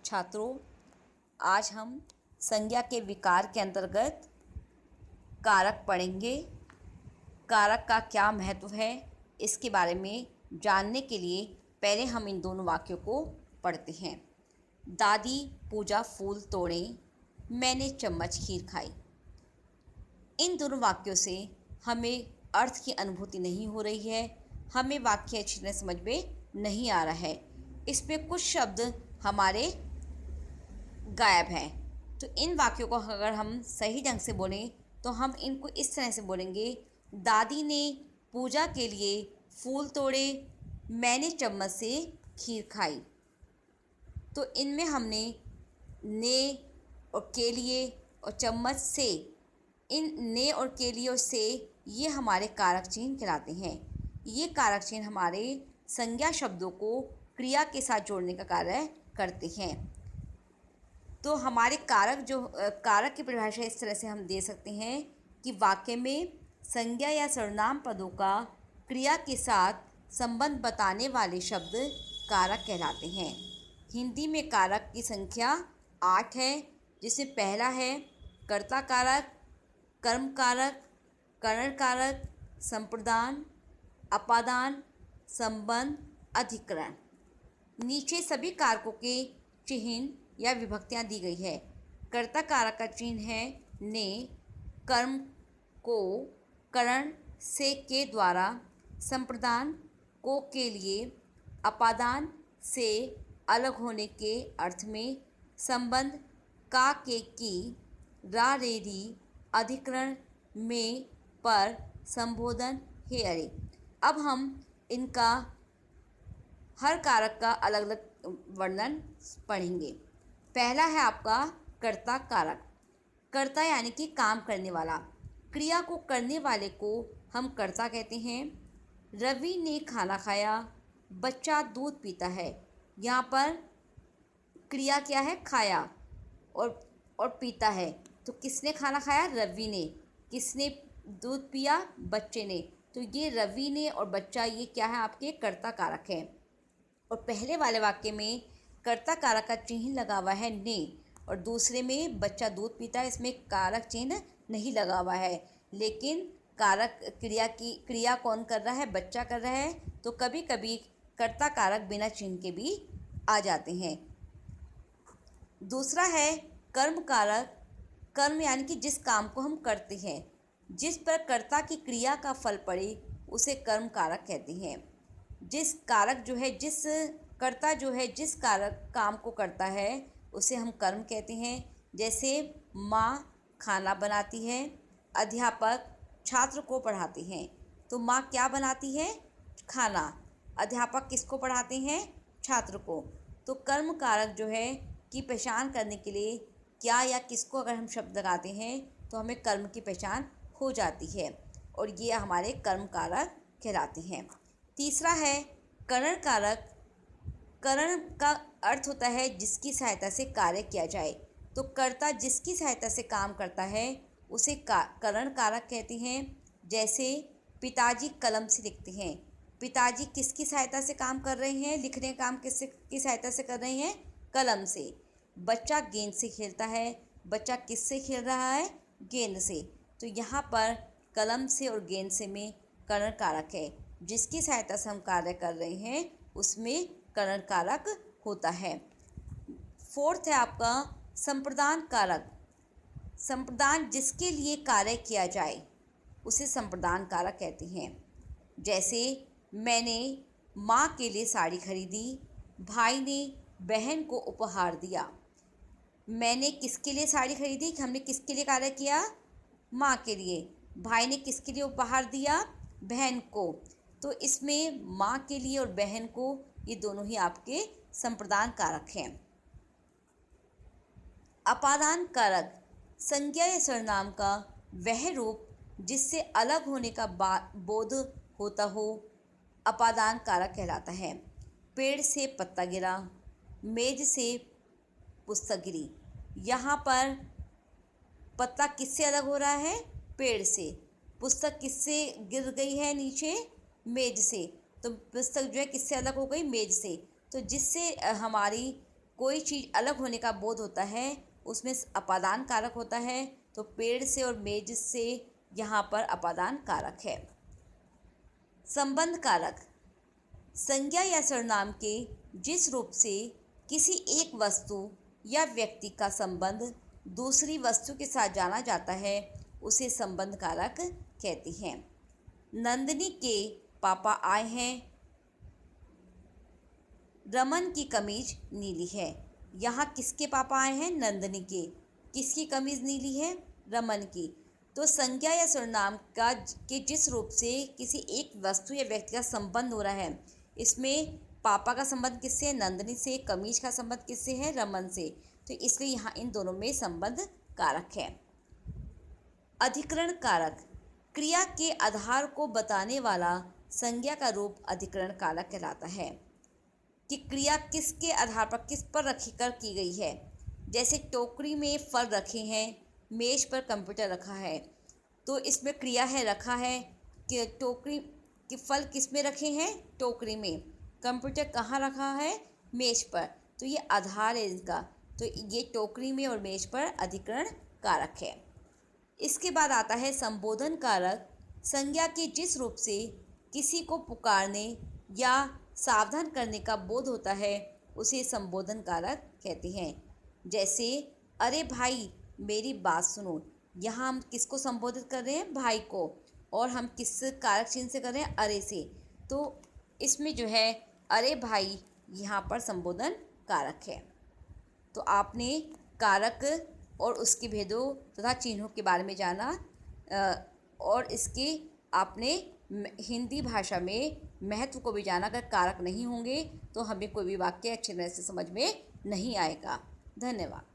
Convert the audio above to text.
छात्रों, आज हम संज्ञा के विकार के अंतर्गत कारक पढ़ेंगे। कारक का क्या महत्व है, इसके बारे में जानने के लिए पहले हम इन दोनों वाक्यों को पढ़ते हैं। दादी पूजा फूल तोड़े, मैंने चम्मच खीर खाई। इन दोनों वाक्यों से हमें अर्थ की अनुभूति नहीं हो रही है, हमें वाक्य अच्छी तरह समझ में नहीं आ रहा है। इसमें कुछ शब्द हमारे गायब हैं। तो इन वाक्यों को अगर हम सही ढंग से बोलें तो हम इनको इस तरह से बोलेंगे। दादी ने पूजा के लिए फूल तोड़े, मैंने चम्मच से खीर खाई। तो इनमें हमने ने और के लिए और चम्मच से, इन ने और के लिए और से, ये हमारे कारक चिन्ह कहलाते हैं। ये कारक चिन्ह हमारे संज्ञा शब्दों को क्रिया के साथ जोड़ने का कार्य करते हैं। तो हमारे कारक की परिभाषा इस तरह से हम दे सकते हैं कि वाक्य में संज्ञा या सर्वनाम पदों का क्रिया के साथ संबंध बताने वाले शब्द कारक कहलाते हैं। हिंदी में कारक की संख्या 8 है, जिसमें पहला है कर्ता कारक, कर्म कारक, करण कारक, संप्रदान, अपादान, संबंध, अधिकरण। नीचे सभी कारकों के चिन्ह या विभक्तियां दी गई है। कर्ता कारक का चिन्ह है ने, कर्म को करण से के द्वारा, संप्रदान को के लिए, अपादान से अलग होने के अर्थ में, संबंध का के की, रा रे री, अधिकरण में पर, संबोधन हे अरे। अब हम इनका हर कारक का अलग अलग वर्णन पढ़ेंगे। पहला है आपका कर्ता कारक। कर्ता यानी कि काम करने वाला, क्रिया को करने वाले को हम कर्ता कहते हैं। रवि ने खाना खाया, बच्चा दूध पीता है। यहाँ पर क्रिया क्या है? खाया और पीता है। तो किसने खाना खाया? रवि ने। किसने दूध पिया? बच्चे ने। तो ये रवि ने और बच्चा, ये क्या है? आपके कर्ता कारक है। और पहले वाले वाक्य में कर्ता कारक का चिन्ह लगा हुआ है ने, और दूसरे में बच्चा दूध पीता है, इसमें कारक चिन्ह नहीं लगा हुआ है। लेकिन कारक क्रिया कौन कर रहा है? बच्चा कर रहा है। तो कभी कभी कर्ता कारक बिना चिन्ह के भी आ जाते हैं। दूसरा है कर्म कारक। कर्म यानी कि जिस काम को हम करते हैं, जिस पर कर्ता की क्रिया का फल पड़े, उसे कर्म कारक कहते हैं। जिस कर्ता जिस कारक काम को करता है, उसे हम कर्म कहते हैं। जैसे माँ खाना बनाती है, अध्यापक छात्र को पढ़ाते हैं। तो माँ क्या बनाती है? खाना। अध्यापक किसको पढ़ाते हैं? छात्र को। तो कर्म कारक की पहचान करने के लिए क्या या किसको अगर हम शब्द लगाते हैं तो हमें कर्म की पहचान हो जाती है, और ये हमारे कर्म कारक कहलाते हैं। तीसरा है करण कारक। करण का अर्थ होता है जिसकी सहायता से कार्य किया जाए। तो कर्ता जिसकी सहायता से काम करता है, उसे करण कारक कहते हैं। जैसे पिताजी कलम से लिखते हैं। पिताजी किसकी सहायता से काम कर रहे हैं? लिखने का काम किसकी सहायता से कर रहे हैं? कलम से। बच्चा गेंद से खेलता है। बच्चा किससे खेल रहा है? गेंद से। तो यहाँ पर कलम से और गेंद से में करण कारक है। जिसकी सहायता से हम कार्य कर रहे हैं, उसमें करण कारक होता है। फोर्थ है आपका संप्रदान कारक। संप्रदान जिसके लिए कार्य किया जाए, उसे संप्रदान कारक कहते हैं। जैसे मैंने माँ के लिए साड़ी खरीदी, भाई ने बहन को उपहार दिया। मैंने किसके लिए साड़ी खरीदी? हमने किसके लिए कार्य किया? माँ के लिए। भाई ने किसके लिए उपहार दिया? बहन को। तो इसमें माँ के लिए और बहन को, ये दोनों ही आपके संप्रदान कारक हैं। अपादान कारक संज्ञा या सर्वनाम का वह रूप जिससे अलग होने का बोध होता हो, अपादान कारक कहलाता है। पेड़ से पत्ता गिरा, मेज से पुस्तक गिरी। यहाँ पर पत्ता किससे अलग हो रहा है? पेड़ से। पुस्तक किससे गिर गई है नीचे? मेज से। तो पुस्तक किससे अलग हो गई? मेज से। तो जिससे हमारी कोई चीज़ अलग होने का बोध होता है उसमें अपादान कारक होता है, तो पेड़ से और मेज से यहाँ पर अपादान कारक है। संबंध कारक संज्ञा या सर्वनाम के जिस रूप से किसी एक वस्तु या व्यक्ति का संबंध दूसरी वस्तु के साथ जाना जाता है उसे संबंध कारक कहते हैं। नंदिनी के पापा आए हैं, रमन की कमीज नीली है। यहाँ किसके पापा आए हैं? नंदिनी के। किसकी कमीज नीली है? रमन की। तो संज्ञा या सर्वनाम का के जिस रूप से किसी एक वस्तु या व्यक्ति का संबंध हो रहा है, इसमें पापा का संबंध किससे है? नंदिनी से। कमीज का संबंध किससे है? रमन से। तो इसलिए यहाँ इन दोनों में संबंध कारक है। अधिकरण कारक क्रिया के आधार को बताने वाला संज्ञा का रूप अधिकरण कारक कहलाता है कि क्रिया किसके आधार पर, किस पर रखी कर की गई है। जैसे टोकरी में फल रखे हैं, मेज पर कंप्यूटर रखा है, तो इसमें क्रिया है रखा है कि टोकरी के फल किस में रखे हैं? टोकरी में। कंप्यूटर कहाँ रखा है? मेज पर। तो ये आधार है इनका, तो ये टोकरी में और मेज पर अधिकरण कारक है। इसके बाद आता है संबोधन कारक। संज्ञा के जिस रूप से किसी को पुकारने या सावधान करने का बोध होता है उसे संबोधन कारक कहते हैं। जैसे अरे भाई मेरी बात सुनो, यहाँ हम किसको संबोधित कर रहे हैं? भाई को। और हम किस कारक चिन्ह से कर रहे हैं? अरे से। तो इसमें जो है अरे भाई यहाँ पर संबोधन कारक है। तो आपने कारक और उसके भेदों तथा चिन्हों के बारे में जाना, और इसके आपने हिंदी भाषा में महत्व को भी जाना। अगर कारक नहीं होंगे तो हमें कोई भी वाक्य अच्छी तरह से समझ में नहीं आएगा। धन्यवाद।